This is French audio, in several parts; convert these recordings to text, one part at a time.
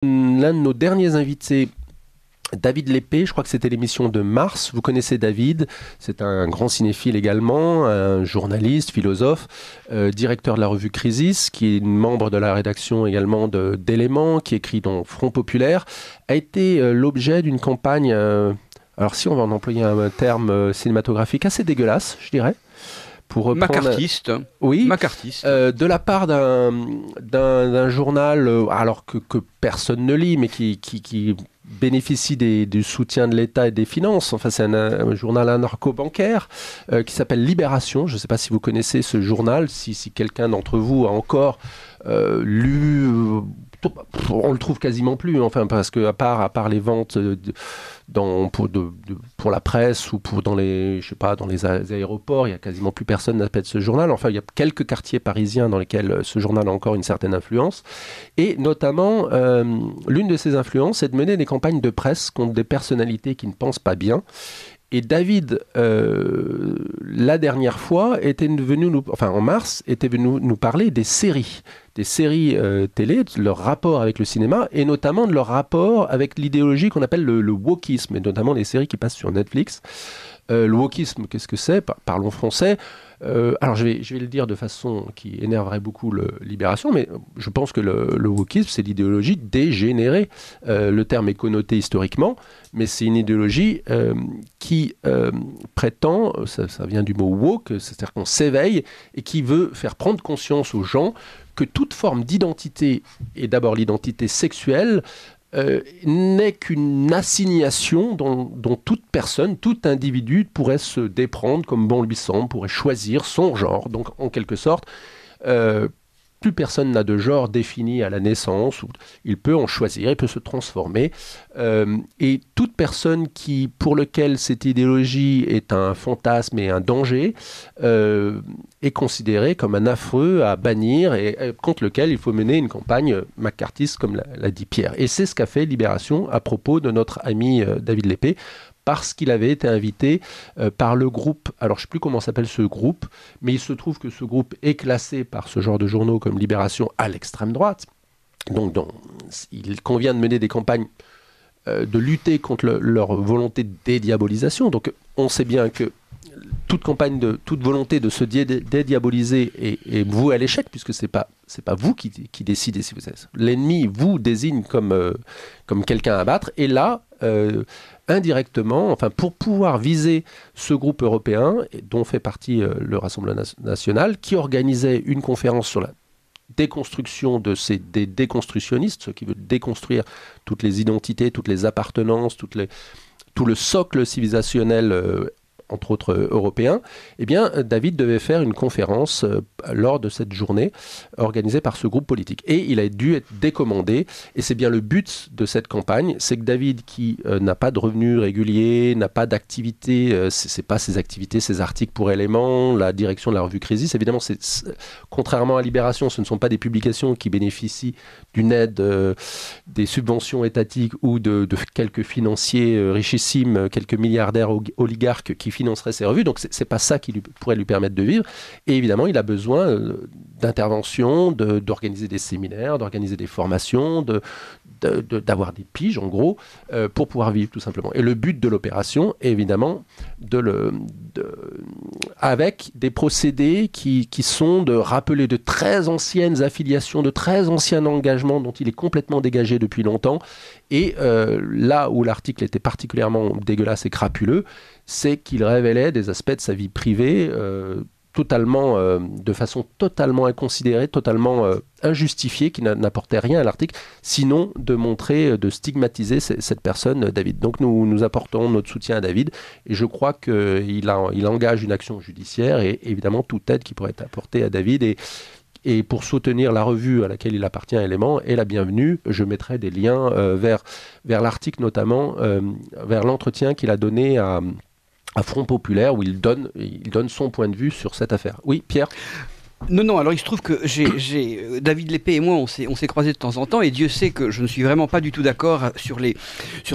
L'un de nos derniers invités, David Lépée, je crois que c'était l'émission de mars. Vous connaissez David, c'est un grand cinéphile également, un journaliste, philosophe, directeur de la revue Crisis, qui est membre de la rédaction également d'Éléments, qui écrit dans Front Populaire, a été l'objet d'une campagne, alors si on va en employer un terme cinématographique assez dégueulasse, je dirais, pour reprendre... Macartiste. Oui, Macartiste. de la part d'un journal, alors que personne ne lit, mais qui bénéficie du soutien de l'État et des finances. Enfin, c'est un journal anarcho-bancaire qui s'appelle Libération. Je ne sais pas si vous connaissez ce journal, si quelqu'un d'entre vous a encore lu... on le trouve quasiment plus, enfin, parce que à part les ventes pour la presse ou dans les aéroports, il y a quasiment plus personne qui n'appelle ce journal. Enfin, il y a quelques quartiers parisiens dans lesquels ce journal a encore une certaine influence. Et notamment, l'une de ses influences est de mener des campagnes de presse contre des personnalités qui ne pensent pas bien. Et David, la dernière fois, en mars, était venu nous parler des séries télé, de leur rapport avec le cinéma, et notamment de leur rapport avec l'idéologie qu'on appelle le wokisme, et notamment les séries qui passent sur Netflix. Le wokisme, qu'est-ce que c'est ? Parlons français. Alors je vais le dire de façon qui énerverait beaucoup Libération, mais je pense que le wokisme, c'est l'idéologie dégénérée. Le terme est connoté historiquement, mais c'est une idéologie qui prétend, ça vient du mot woke, c'est-à-dire qu'on s'éveille et qui veut faire prendre conscience aux gens que toute forme d'identité, et d'abord l'identité sexuelle, n'est qu'une assignation dont toute personne, tout individu pourrait se déprendre comme bon lui semble, pourrait choisir son genre. Donc en quelque sorte, plus personne n'a de genre défini à la naissance, il peut en choisir, il peut se transformer. Et toute personne pour laquelle cette idéologie est un fantasme et un danger est considérée comme un affreux à bannir et contre lequel il faut mener une campagne macartiste, comme l'a dit Pierre. Et c'est ce qu'a fait Libération à propos de notre ami David Lépée, parce qu'il avait été invité par le groupe, alors je ne sais plus comment s'appelle ce groupe, mais il se trouve que ce groupe est classé par ce genre de journaux comme Libération à l'extrême droite. Donc il convient de mener des campagnes de lutter contre leur volonté de dédiabolisation. Donc on sait bien que toute volonté de se dédiaboliser est vouée à l'échec, puisque c'est pas vous qui décidez si vous êtes. L'ennemi vous désigne comme quelqu'un à battre, et là, indirectement, enfin pour pouvoir viser ce groupe européen, dont fait partie le Rassemblement national, qui organisait une conférence sur la déconstruction des déconstructionnistes, ceux qui veulent déconstruire toutes les identités, toutes les appartenances, tout le socle civilisationnel entre autres européens, eh bien, David devait faire une conférence lors de cette journée organisée par ce groupe politique. Et il a dû être décommandé. Et c'est bien le but de cette campagne, c'est que David, qui n'a pas de revenus réguliers, n'a pas d'activité, c'est pas ses activités, ses articles pour Éléments, la direction de la revue Crisis, évidemment, contrairement à Libération, ce ne sont pas des publications qui bénéficient d'une aide, des subventions étatiques ou de quelques financiers richissimes, quelques milliardaires oligarques qui financerait ses revues, donc c'est pas ça qui pourrait lui permettre de vivre. Et évidemment, il a besoin d'intervention, d'organiser des séminaires, d'organiser des formations, d'avoir des piges, en gros, pour pouvoir vivre, tout simplement. Et le but de l'opération est évidemment avec des procédés qui sont de rappeler de très anciennes affiliations, de très anciens engagements dont il est complètement dégagé depuis longtemps. Et là où l'article était particulièrement dégueulasse et crapuleux, c'est qu'il révélait des aspects de sa vie privée de façon totalement inconsidérée, totalement injustifiée, qui n'apportait rien à l'article, sinon de montrer, de stigmatiser cette personne, David. Donc nous apportons notre soutien à David, et je crois qu'il engage une action judiciaire, et évidemment toute aide qui pourrait être apportée à David, et pour soutenir la revue à laquelle il appartient, Éléments, est la bienvenue. Je mettrai des liens vers l'article, notamment vers l'entretien qu'il a donné à Front Populaire, où il donne son point de vue sur cette affaire. Oui, Pierre ? Non, non, alors il se trouve que David Lépée et moi, on s'est croisés de temps en temps, et Dieu sait que je ne suis vraiment pas du tout d'accord sur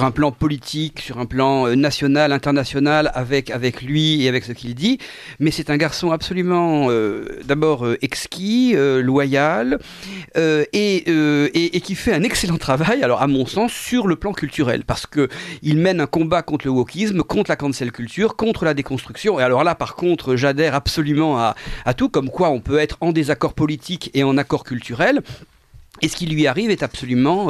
un plan politique, sur un plan national, international, avec lui et avec ce qu'il dit, mais c'est un garçon absolument, d'abord exquis, loyal, et qui fait un excellent travail, alors à mon sens, sur le plan culturel, parce que il mène un combat contre le wokisme, contre la cancel culture, contre la déconstruction, et alors là, par contre, j'adhère absolument à tout, comme quoi on peut être en désaccord politique et en accord culturel. Et ce qui lui arrive est absolument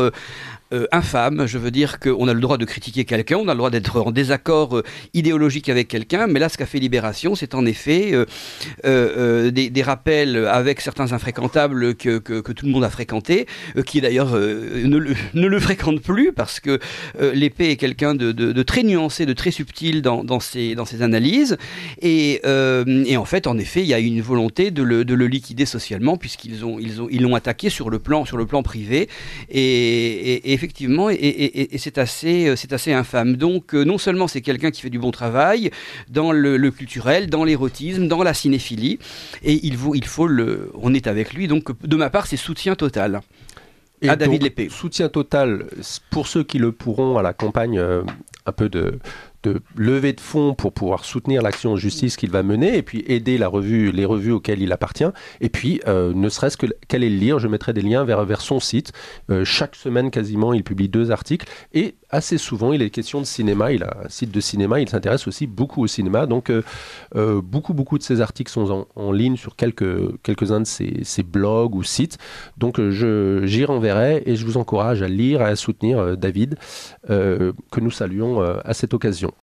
infâme. Je veux dire qu'on a le droit de critiquer quelqu'un, on a le droit d'être en désaccord idéologique avec quelqu'un, mais là, ce qu'a fait Libération, c'est en effet des rappels avec certains infréquentables que tout le monde a fréquentés, qui d'ailleurs ne le fréquentent plus, parce que Lépée est quelqu'un de très nuancé, de très subtil dans ses analyses, et en fait, en effet, il y a une volonté de le liquider socialement, puisqu'ils l'ont attaqué sur le plan privé, et effectivement, c'est assez infâme. Donc, non seulement c'est quelqu'un qui fait du bon travail dans le culturel, dans l'érotisme, dans la cinéphilie, et on est avec lui. Donc, de ma part, c'est soutien total à David Lépée. Soutien total pour ceux qui le pourront à la campagne, un peu de levée de fonds pour pouvoir soutenir l'action en justice qu'il va mener, et puis aider les revues auxquelles il appartient, et puis ne serait-ce qu'aller le lire. Je mettrai des liens vers son site. Chaque semaine quasiment, il publie 2 articles, et assez souvent il est question de cinéma. Il a un site de cinéma, il s'intéresse aussi beaucoup au cinéma, donc beaucoup de ses articles sont en ligne sur quelques-uns de ses blogs ou sites, donc j'y renverrai, et je vous encourage à lire et à soutenir David, que nous saluons à cette occasion.